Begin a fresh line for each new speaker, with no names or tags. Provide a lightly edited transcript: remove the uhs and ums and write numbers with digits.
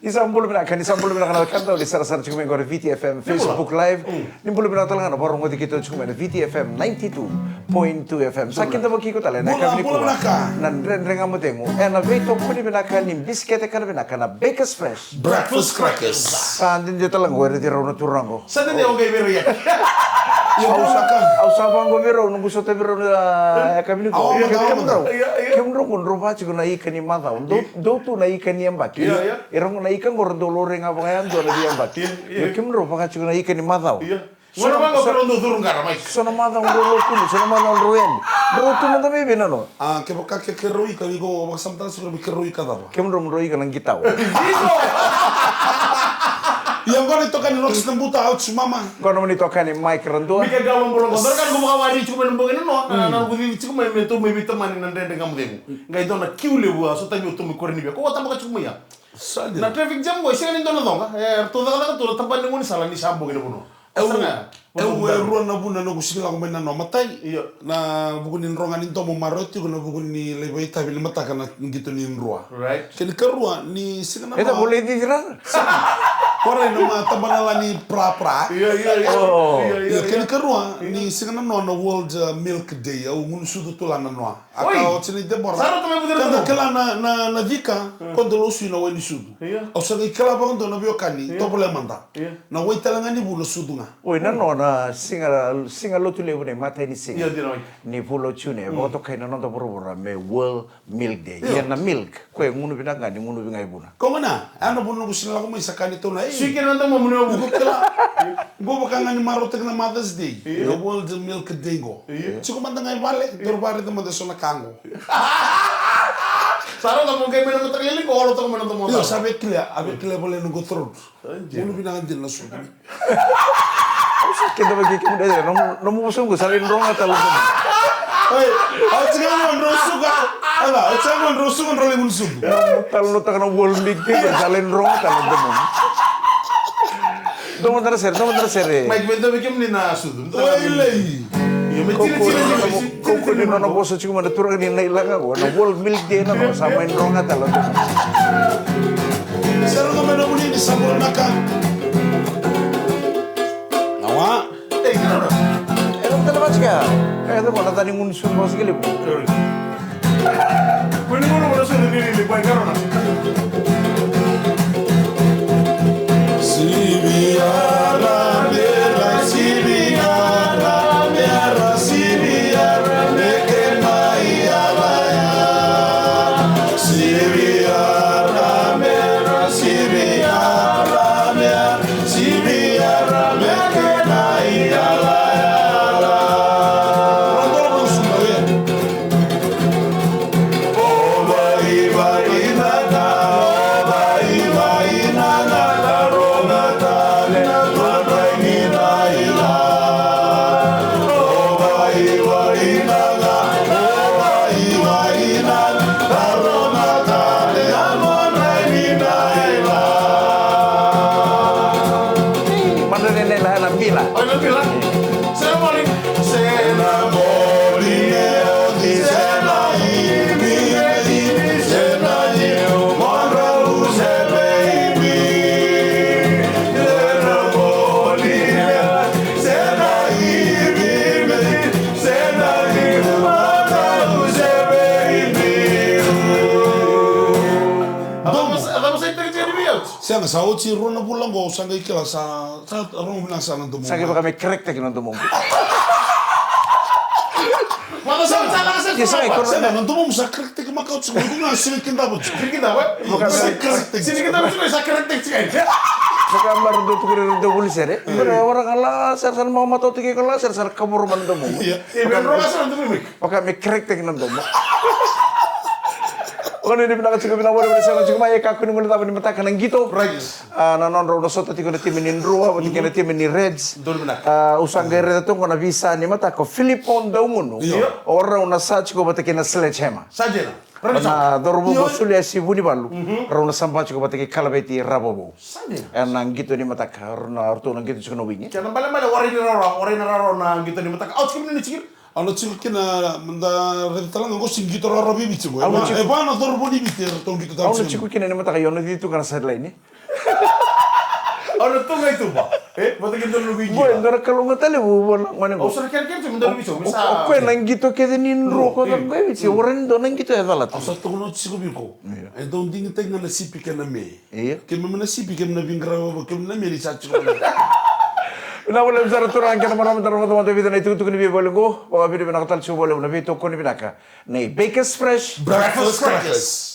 Isambul binakkan kanta di sarasar cukup mengkore VTFM Facebook Live. Nimbul binakkan talangan borong ngoti kita cukup ada VTFM 92.2 FM. Sakin tabo kiko talen na kami ko. Nan renga mo tengo. Na veto ko ni binakkan ni biscuit kan binakkan na Baker's Fresh.
Breakfast crackers.
Sandin je talang gore di rono turango.
Sandin dia okay biro ya.
Au sabang go biro nunggu sote biro na kami ko. Kemro kun roba chigo na ikani mata. Do tu na ikani ambaki. Irong na ikan gorong dolore nga pangayan do na di ambaki. Kemro paka chigo na ikani mata.
Sono manga pero ndo durung gara mai.
Sono mata un rolo kuni, sono mata un roen. Bro tu mata me binano.
Ke boka ke roi kali go maksam tan sura ke roi kada ba.
Kemro roi kanang gitaw.
Yang kau itu kan notis nembuta out mama.
Kau naman ito kan mic rando.
Mika galon bolong kotor kan gumawari cuma nembongin no. Na budi cuma metu mebi teman nan rende kamu demu. Ngai itu na kiule bua so tanyo tu mi korni bia. Kau tambah cuma ya. Na traffic jam boy sih kan itu na dong. Tu dah tu tempat nemu ni salah ni sambung ini buno. Ruan na buna no kusila ko mena no matai. Na bukunin rongan into mo maroti ko na bukunin ni lebay tabi ni mata kana gitu ni rua. Right. Kini kerua ni sikana.
Itu boleh dijerat.
Kore no ma tabanala ni pra. Iya. Kini kerua ni sikana no World Milk Day au mun sudu tulana no. Aka o chini de bora. Kada kala na vika kondo lo suina weni sudu. Au sa kala ba kondo na biokani to boleh manda. Na wai talanga ni bulo sudu nga.
Oi na no na singa lo tule bune mata ni singa. Ni pulo chune boto kaina no to bora me World Milk Day. Ya na milk ko ngunu binanga ni ngunu bingai buna.
Ko mana? Ano buno kusila ko mai sakani to na.
Sikir nanti mau menunggu
Go kala. Go bakanga ni marotek na Mother's Day. The World Milk Day go. Chiko manda ngai vale, torbare de manda sona kango.
Sarang tak mungkin minum terkeliling kalau tak minum
Yo sabe kila boleh nunggu terus. Buno binangan din na sudu.
Kita bagi kita deh, nomu musuh gue salin rong atau lu.
Hey, jangan menrosuka. Ala, jangan menrosuka rolling musuh.
Kalau lu tak kena World Milk Day, salin rong atau lu demu. Tunggu terus.
Mike bento bikin ni na sudu.
Lei.
Koko ni nono boso cuma ada turun ni nailang ako. Na World Milk Day na ko samain rong atau lu demu.
Sarang kami na muli ni sabon naka. Nawa.
Kenapa?
Terlepas ka. Itu mana tadi muncul bos gile bu.
Kuni kono kono sudu ni lipai karona.
Sibiara mera sibiara mera sibiara mekena ialaya. Sibiara mera sibiara mera sibiara mekena ialaya. Rondol bangsuba ya. Oba iba inaga, oba iba inaga. Siang sa uci runa pulang go sanga ikela sa runa bilang sa nanti
Sakit pakai krek tak nanti mau.
Mana salah saya.
Ya saya ikut.
Sa nanti mau sa krek tak makau cuma guna sini kita bu.
Kita apa?
Bukan
Sini kita cuma sakit tek sih.
Sekamar do tukir do polisi deh. Orang Allah ser mau matau tiga kalau ser kabur mana mau.
Iya.
Ibu rumah saya nanti mimik.
Pakai krek tak nanti mau. Kung hindi pinaka siya pinawari mo sa mga maya kako nung natawa ni mata kanang gito.
Right.
Nanon raw nasota tiko na timin ni Rua, pati na timin ni Reds.
Doon mo na.
Usang gaya ito ko na visa ni mata ko Filipon daw mo no. Or raw na search ko pati kina sledgehammer.
Saja na.
Na dorbo ko sulia si buni balu. Raw na sampa ko pati kalabeti rabobo.
Saja.
Nang gito ni mata ka na arto nang gito sa wingi.
Kaya bala warin na raw na gitu ni mata. Out kami ni cikir.
Ano kina manda retalang ngo sing gitu rara bibi cimo. E bana dorbo ni bitir tong gitu
Ano chiku kina ni mata ka yono dito kana sa line ni.
Ano tunga itu ba? Bata kita lu video.
Boy, ndara kalunga tali wala ngane
Oh,
go.
sana kira-kira cuma dari bisu. Bisa.
Oke nang gitu kede nin roko kan gue bici orang do nang gitu ya dalat.
Asa tono tsiko biko. Então ding teng na sipi kana me.
Iya.
Ke me na sipi ke na vingra ba ke na me ni sa tsiko.
Na wala msara turang kana maraming tarong video na itutok ni bibolo go. Baka video na katal chubo na video ko ni binaka. Nay Bakers Fresh
Breakfast crackers.